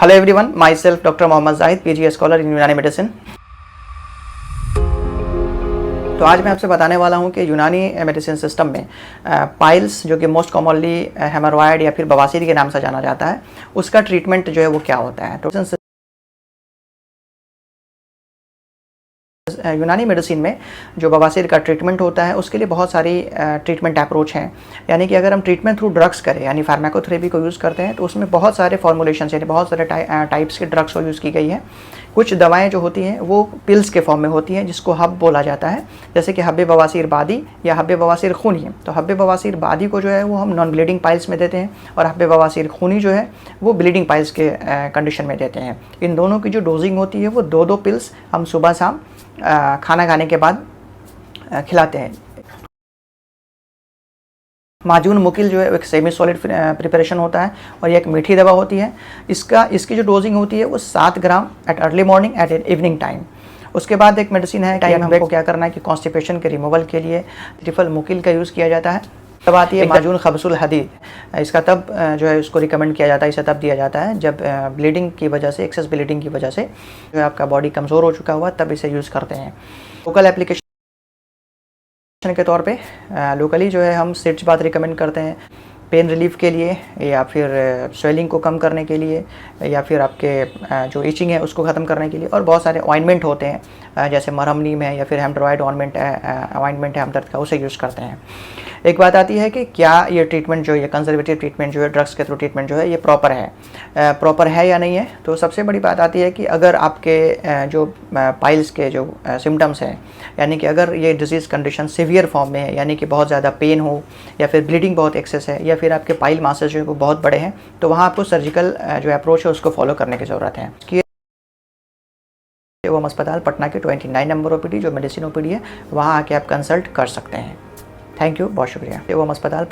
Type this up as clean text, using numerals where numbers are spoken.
Hello everyone, myself doctor Mohammad Zahid, PG scholar in Unani medicine. तो आज मैं आपसे बताने वाला हूं कि यूनानी मेडिसिन सिस्टम में पाइल्स, जो कि मोस्ट कॉमनली हेमरॉयड या फिर बवासीर के नाम से जाना जाता है, उसका ट्रीटमेंट जो है वो क्या होता है। तो यूनानी मेडिसिन में जो बवासीर का ट्रीटमेंट होता है उसके लिए बहुत सारी ट्रीटमेंट अप्रोच हैं। यानी कि अगर हम ट्रीटमेंट थ्रू ड्रग्स करें, यानी फार्माकोथेरेपी को यूज़ करते हैं, तो उसमें बहुत सारे फॉर्मुलेशन यानी बहुत सारे टाइप्स के ड्रग्स को यूज़ की गई है। कुछ दवाएं जो होती हैं वो पिल्स के फॉर्म में होती हैं, जिसको हब बोला जाता है, जैसे कि हब्बे बवासीर बादी या हब्बे बवासीर खूनी। तो हब्बे बवासीर बादी को जो है वो हम नॉन ब्लीडिंग पाइल्स में देते हैं, और हब्बे बवासीर खूनी जो है वो ब्लीडिंग पाइल्स के कंडीशन में देते हैं। इन दोनों की जो डोजिंग होती है वो 2-2 पिल्स हम सुबह शाम खाना खाने के बाद खिलाते हैं। माजून मुकिल जो है एक सेमी सॉलिड प्रिपरेशन होता है और ये एक मीठी दवा होती है। इसकी जो डोजिंग होती है वो 7 gram at early morning at evening time. उसके बाद एक मेडिसिन है टाइम हमको क्या करना है कि कॉन्स्टिपेशन के रिमूवल के लिए ट्रिपल मुकिल का यूज़ किया जाता है। तब आती है माजून खबसुल हदीद। इसका तब जो है उसको रिकमेंड किया जाता है, इसे तब दिया जाता है जब ब्लीडिंग की वजह से, एक्सेस ब्लीडिंग की वजह से जो है आपका बॉडी कमज़ोर हो चुका हुआ, तब इसे यूज़ करते हैं। लोकल एप्लीकेशन के तौर पे लोकली जो है हम सिट्स बात रिकमेंड करते हैं पेन रिलीफ के लिए, या फिर स्वेलिंग को कम करने के लिए, या फिर आपके जो इचिंग है उसको ख़त्म करने के लिए। और बहुत सारे ऑइंटमेंट होते हैं, जैसे मरहम नीम है या फिर हेमड्रॉइड ऑइंटमेंट है हमदर्द का, उसे यूज़ करते हैं। एक बात आती है कि क्या ये ट्रीटमेंट जो ये कंजर्वेटिव ट्रीटमेंट जो है, ड्रग्स के थ्रू ट्रीटमेंट जो है, ये प्रॉपर है या नहीं है। तो सबसे बड़ी बात आती है कि अगर आपके जो पाइल्स के जो सिम्टम्स हैं, यानी कि अगर ये डिजीज़ कंडीशन सीवियर फॉर्म में है, यानी कि बहुत ज़्यादा पेन हो या फिर ब्लीडिंग बहुत एक्सेस है, या फिर आपके पाइल मासेस जो है वो बहुत बड़े हैं, तो वहाँ आपको सर्जिकल जो अप्रोच है उसको फॉलो करने की ज़रूरत है। कि एवं अस्पताल पटना के 29 नंबर ओपीडी जो मेडिसिन ओपीडी है, वहाँ आके आप कंसल्ट कर सकते हैं। थैंक यू, बहुत शुक्रिया। एवं अस्पताल